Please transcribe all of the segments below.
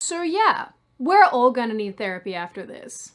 So yeah, we're all gonna need therapy after this.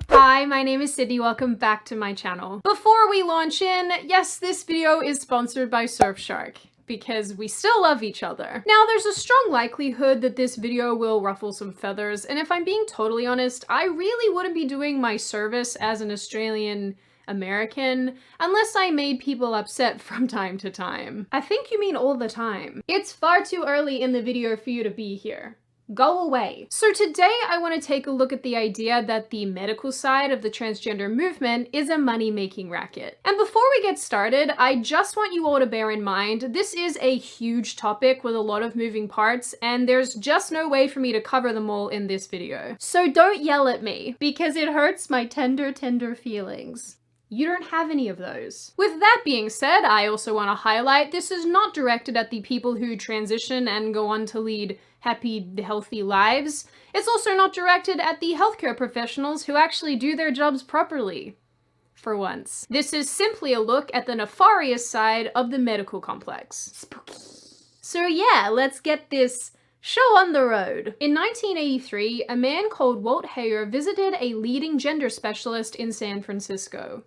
Hi, my name is Sydney, welcome back to my channel. Before we launch in, yes, this video is sponsored by Surfshark, because we still love each other. Now, there's a strong likelihood that this video will ruffle some feathers, and if I'm being totally honest, I really wouldn't be doing my service as an Australian American unless I made people upset from time to time. I think you mean all the time. It's far too early in the video for you to be here. Go away. So today I want to take a look at the idea that the medical side of the transgender movement is a money-making racket. And before we get started, I just want you all to bear in mind, this is a huge topic with a lot of moving parts, and there's just no way for me to cover them all in this video. So don't yell at me, because it hurts my tender, tender feelings. You don't have any of those. With that being said, I also want to highlight this is not directed at the people who transition and go on to lead happy, healthy lives. It's also not directed at the healthcare professionals who actually do their jobs properly. For once. This is simply a look at the nefarious side of the medical complex. Spooky. So yeah, let's get this show on the road. In 1983, a man called Walt Heyer visited a leading gender specialist in San Francisco.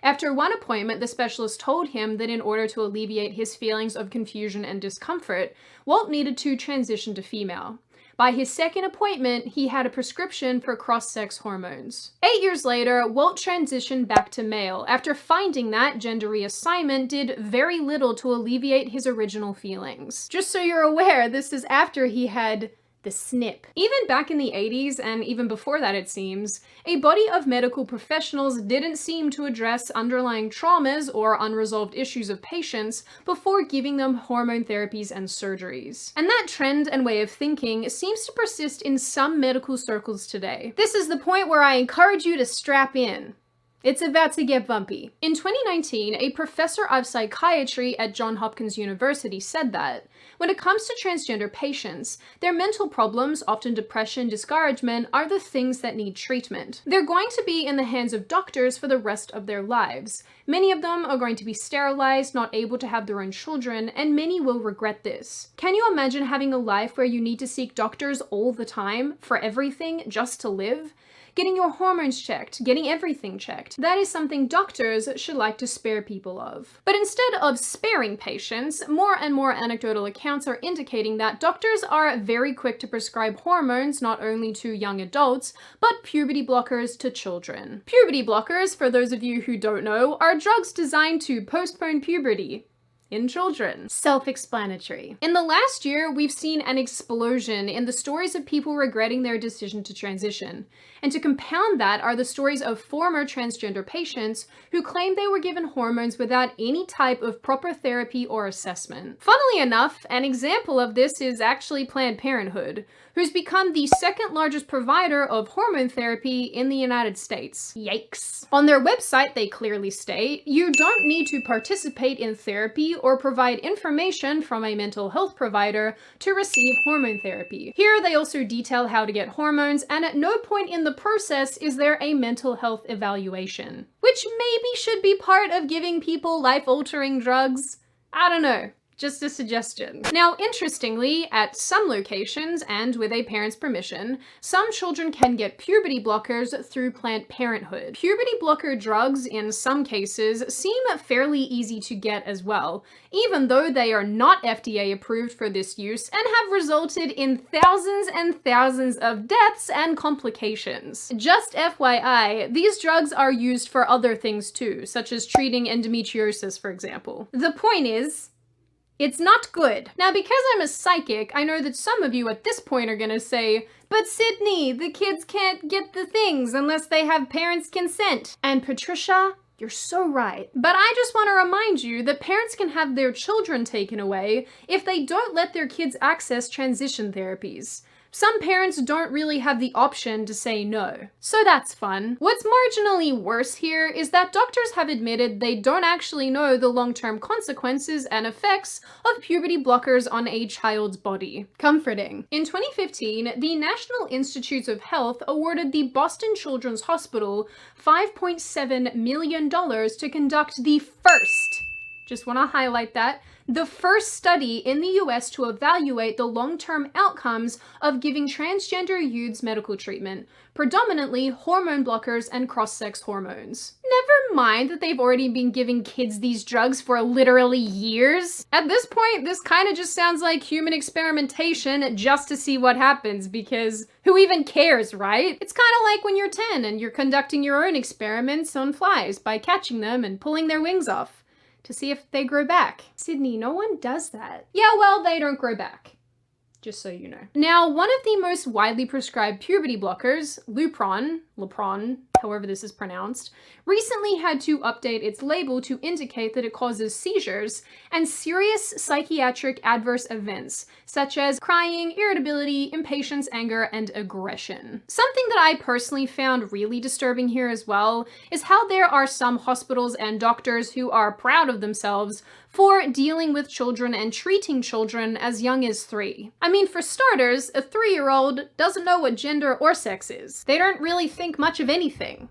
After one appointment, the specialist told him that in order to alleviate his feelings of confusion and discomfort, Walt needed to transition to female. By his second appointment, he had a prescription for cross-sex hormones. 8 years later, Walt transitioned back to male after finding that gender reassignment did very little to alleviate his original feelings. Just so you're aware, this is after he had the snip. Even back in the 80s, and even before that it seems, a body of medical professionals didn't seem to address underlying traumas or unresolved issues of patients before giving them hormone therapies and surgeries. And that trend and way of thinking seems to persist in some medical circles today. This is the point where I encourage you to strap in. It's about to get bumpy. In 2019, a professor of psychiatry at Johns Hopkins University said that when it comes to transgender patients, their mental problems, often depression, discouragement, are the things that need treatment. They're going to be in the hands of doctors for the rest of their lives. Many of them are going to be sterilized, not able to have their own children, and many will regret this. Can you imagine having a life where you need to seek doctors all the time for everything just to live? Getting your hormones checked, getting everything checked. That is something doctors should like to spare people of. But instead of sparing patients, more and more anecdotal accounts are indicating that doctors are very quick to prescribe hormones not only to young adults, but puberty blockers to children. Puberty blockers, for those of you who don't know, are drugs designed to postpone puberty in children. Self-explanatory. In the last year, we've seen an explosion in the stories of people regretting their decision to transition. And to compound that are the stories of former transgender patients who claimed they were given hormones without any type of proper therapy or assessment. Funnily enough, an example of this is actually Planned Parenthood, who's become the second largest provider of hormone therapy in the United States. Yikes. On their website, they clearly state, you don't need to participate in therapy or provide information from a mental health provider to receive hormone therapy. Here, they also detail how to get hormones, and at no point in the process is there a mental health evaluation. Which maybe should be part of giving people life-altering drugs? I don't know. Just a suggestion. Now, interestingly, at some locations, and with a parent's permission, some children can get puberty blockers through Planned Parenthood. Puberty blocker drugs, in some cases, seem fairly easy to get as well, even though they are not FDA approved for this use and have resulted in thousands and thousands of deaths and complications. Just FYI, these drugs are used for other things too, such as treating endometriosis, for example. The point is, it's not good. Now, because I'm a psychic, I know that some of you at this point are gonna say, but Sydney, the kids can't get the things unless they have parents' consent. And Patricia, you're so right. But I just want to remind you that parents can have their children taken away if they don't let their kids access transition therapies. Some parents don't really have the option to say no. So that's fun. What's marginally worse here is that doctors have admitted they don't actually know the long-term consequences and effects of puberty blockers on a child's body. Comforting. In 2015, the National Institutes of Health awarded the Boston Children's Hospital $5.7 million to conduct the first, just want to highlight that, the first study in the US to evaluate the long-term outcomes of giving transgender youths medical treatment, predominantly hormone blockers and cross-sex hormones. Never mind that they've already been giving kids these drugs for literally years. At this point, this kind of just sounds like human experimentation just to see what happens, because who even cares, right? It's kind of like when you're 10 and you're conducting your own experiments on flies by catching them and pulling their wings off to see if they grow back. Sydney, no one does that. Yeah, well, they don't grow back. Just so you know. Now, one of the most widely prescribed puberty blockers, Lupron, however this is pronounced, recently had to update its label to indicate that it causes seizures and serious psychiatric adverse events, such as crying, irritability, impatience, anger, and aggression. Something that I personally found really disturbing here as well is how there are some hospitals and doctors who are proud of themselves for dealing with children and treating children as young as 3. I mean, for starters, a 3-year-old doesn't know what gender or sex is. They don't really think much of anything.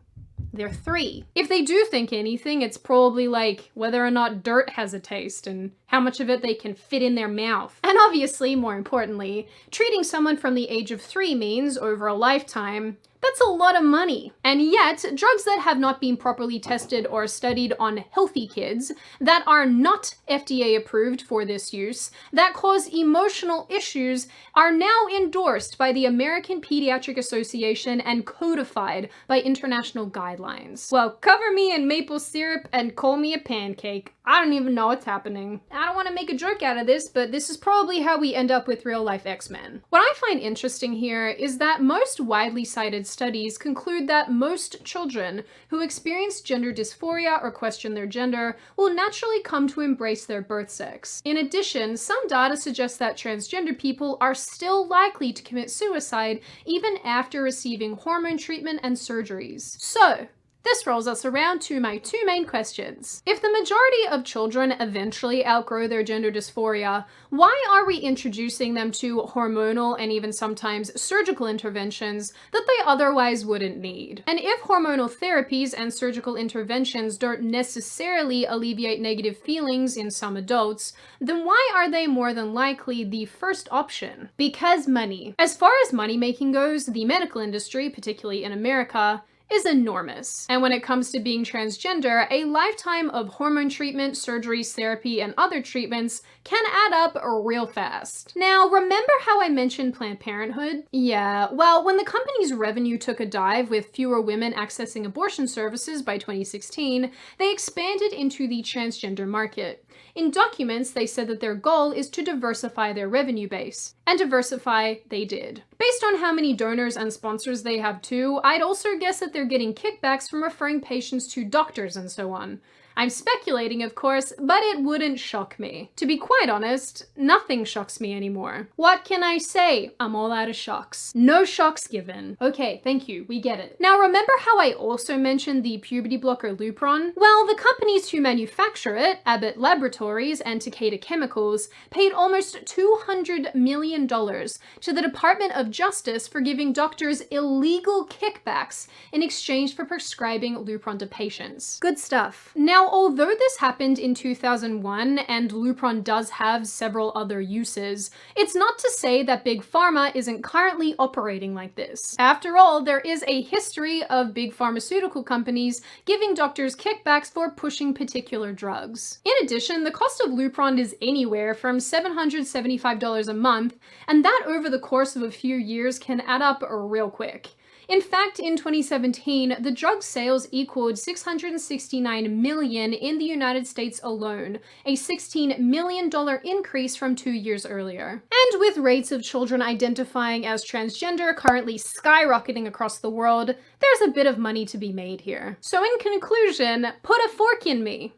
They're 3. If they do think anything, it's probably like whether or not dirt has a taste and how much of it they can fit in their mouth. And obviously, more importantly, treating someone from the age of 3 means, over a lifetime, that's a lot of money. And yet, drugs that have not been properly tested or studied on healthy kids, that are not FDA approved for this use, that cause emotional issues, are now endorsed by the American Pediatric Association and codified by international guidelines. Well, cover me in maple syrup and call me a pancake. I don't even know what's happening. I don't want to make a joke out of this, but this is probably how we end up with real-life X-Men. What I find interesting here is that most widely cited studies conclude that most children who experience gender dysphoria or question their gender will naturally come to embrace their birth sex. In addition, some data suggests that transgender people are still likely to commit suicide even after receiving hormone treatment and surgeries. So, this rolls us around to my 2 main questions. If the majority of children eventually outgrow their gender dysphoria, why are we introducing them to hormonal and even sometimes surgical interventions that they otherwise wouldn't need? And if hormonal therapies and surgical interventions don't necessarily alleviate negative feelings in some adults, then why are they more than likely the first option? Because money. As far as money making goes, the medical industry, particularly in America, is enormous. And when it comes to being transgender, a lifetime of hormone treatment, surgeries, therapy, and other treatments can add up real fast. Now, remember how I mentioned Planned Parenthood? Yeah, well, when the company's revenue took a dive with fewer women accessing abortion services by 2016, they expanded into the transgender market. In documents, they said that their goal is to diversify their revenue base. And diversify they did. Based on how many donors and sponsors they have too, I'd also guess that they're getting kickbacks from referring patients to doctors and so on. I'm speculating, of course, but it wouldn't shock me. To be quite honest, nothing shocks me anymore. What can I say? I'm all out of shocks. No shocks given. Okay, thank you, we get it. Now, remember how I also mentioned the puberty blocker Lupron? Well, the companies who manufacture it, Abbott Laboratories and Takeda Chemicals, paid almost $200 million to the Department of Justice for giving doctors illegal kickbacks in exchange for prescribing Lupron to patients. Good stuff. Now, although this happened in 2001 and Lupron does have several other uses, it's not to say that Big Pharma isn't currently operating like this. After all, there is a history of big pharmaceutical companies giving doctors kickbacks for pushing particular drugs. In addition, the cost of Lupron is anywhere from $775 a month, and that over the course of a few years can add up real quick. In fact, in 2017, the drug sales equaled $669 million in the United States alone, a $16 million increase from 2 years earlier. And with rates of children identifying as transgender currently skyrocketing across the world, there's a bit of money to be made here. So in conclusion, put a fork in me.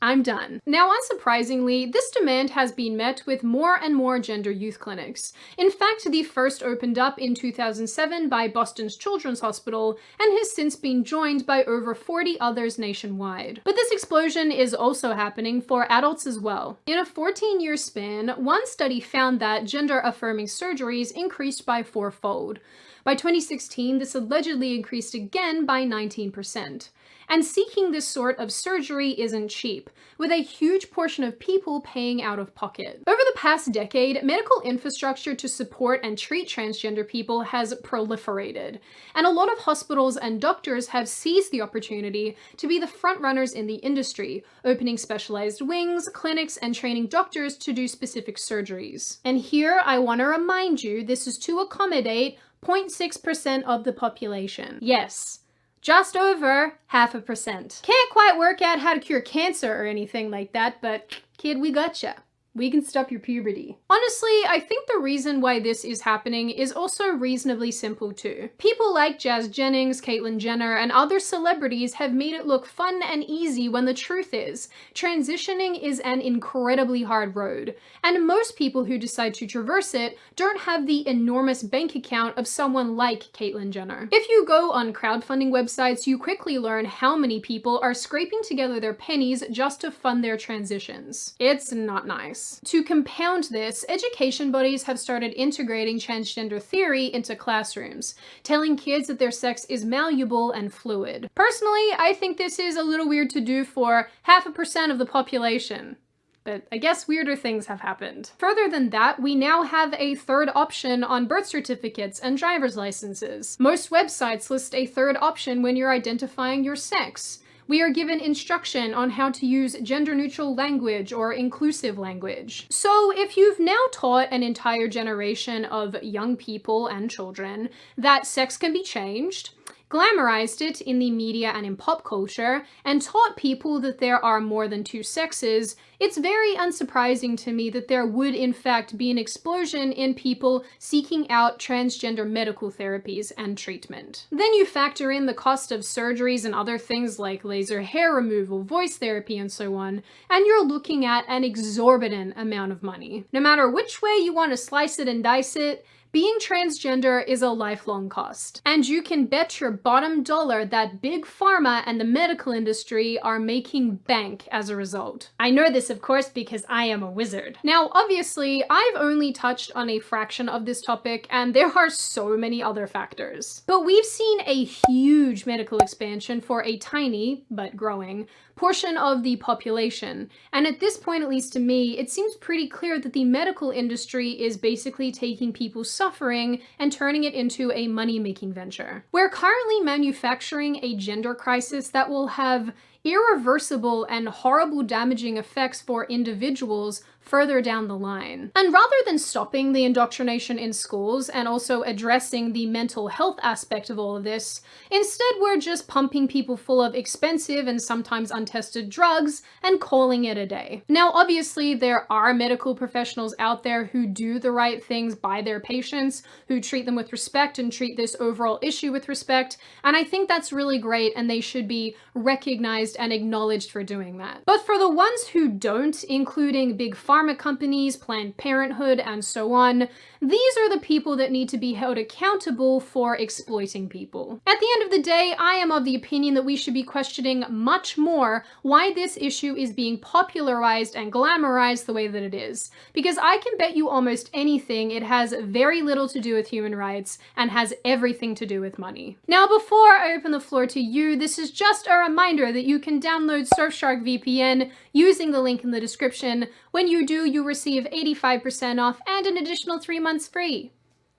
I'm done. Now, unsurprisingly, this demand has been met with more and more gender youth clinics. In fact, the first opened up in 2007 by Boston's Children's Hospital and has since been joined by over 40 others nationwide. But this explosion is also happening for adults as well. In a 14-year span, one study found that gender-affirming surgeries increased by 4-fold. By 2016, this allegedly increased again by 19%. And seeking this sort of surgery isn't cheap, with a huge portion of people paying out of pocket. Over the past decade, medical infrastructure to support and treat transgender people has proliferated, and a lot of hospitals and doctors have seized the opportunity to be the frontrunners in the industry, opening specialized wings, clinics, and training doctors to do specific surgeries. And here I want to remind you, this is to accommodate 0.6% of the population. Yes, just over 0.5%. Can't quite work out how to cure cancer or anything like that, but kid, we gotcha. We can stop your puberty. Honestly, I think the reason why this is happening is also reasonably simple too. People like Jazz Jennings, Caitlyn Jenner, and other celebrities have made it look fun and easy when the truth is, transitioning is an incredibly hard road, and most people who decide to traverse it don't have the enormous bank account of someone like Caitlyn Jenner. If you go on crowdfunding websites, you quickly learn how many people are scraping together their pennies just to fund their transitions. It's not nice. To compound this, education bodies have started integrating transgender theory into classrooms, telling kids that their sex is malleable and fluid. Personally, I think this is a little weird to do for 0.5% of the population. But I guess weirder things have happened. Further than that, we now have a third option on birth certificates and driver's licenses. Most websites list a third option when you're identifying your sex. We are given instruction on how to use gender-neutral language or inclusive language. So if you've now taught an entire generation of young people and children that sex can be changed, glamorized it in the media and in pop culture, and taught people that there are more than two sexes, it's very unsurprising to me that there would in fact be an explosion in people seeking out transgender medical therapies and treatment. Then you factor in the cost of surgeries and other things like laser hair removal, voice therapy, and so on, and you're looking at an exorbitant amount of money. No matter which way you want to slice it and dice it, being transgender is a lifelong cost. And you can bet your bottom dollar that big pharma and the medical industry are making bank as a result. I know this, of course, because I am a wizard. Now, obviously, I've only touched on a fraction of this topic, and there are so many other factors. But we've seen a huge medical expansion for a tiny, but growing, portion of the population. And at this point, at least to me, it seems pretty clear that the medical industry is basically taking people's suffering and turning it into a money-making venture. We're currently manufacturing a gender crisis that will have irreversible and horrible damaging effects for individuals further down the line. And rather than stopping the indoctrination in schools and also addressing the mental health aspect of all of this, instead we're just pumping people full of expensive and sometimes untested drugs and calling it a day. Now, obviously, there are medical professionals out there who do the right things by their patients, who treat them with respect and treat this overall issue with respect, and I think that's really great, and they should be recognized and acknowledged for doing that. But for the ones who don't, including big pharma companies, Planned Parenthood, and so on, these are the people that need to be held accountable for exploiting people. At the end of the day, I am of the opinion that we should be questioning much more why this issue is being popularized and glamorized the way that it is. Because I can bet you almost anything it has very little to do with human rights and has everything to do with money. Now, before I open the floor to you, this is just a reminder that you can download Surfshark VPN using the link in the description. When you do, you receive 85% off and an additional 3 months free.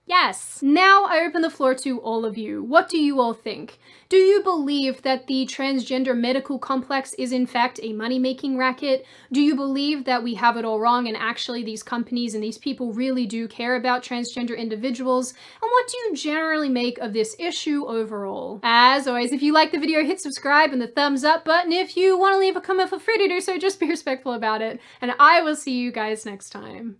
Yes! Now I open the floor to all of you. What do you all think? Do you believe that the transgender medical complex is in fact a money-making racket? Do you believe that we have it all wrong and actually these companies and these people really do care about transgender individuals? And what do you generally make of this issue overall? As always, if you like the video, hit subscribe and the thumbs up button. If you want to leave a comment, feel free to do so. Just be respectful about it. And I will see you guys next time.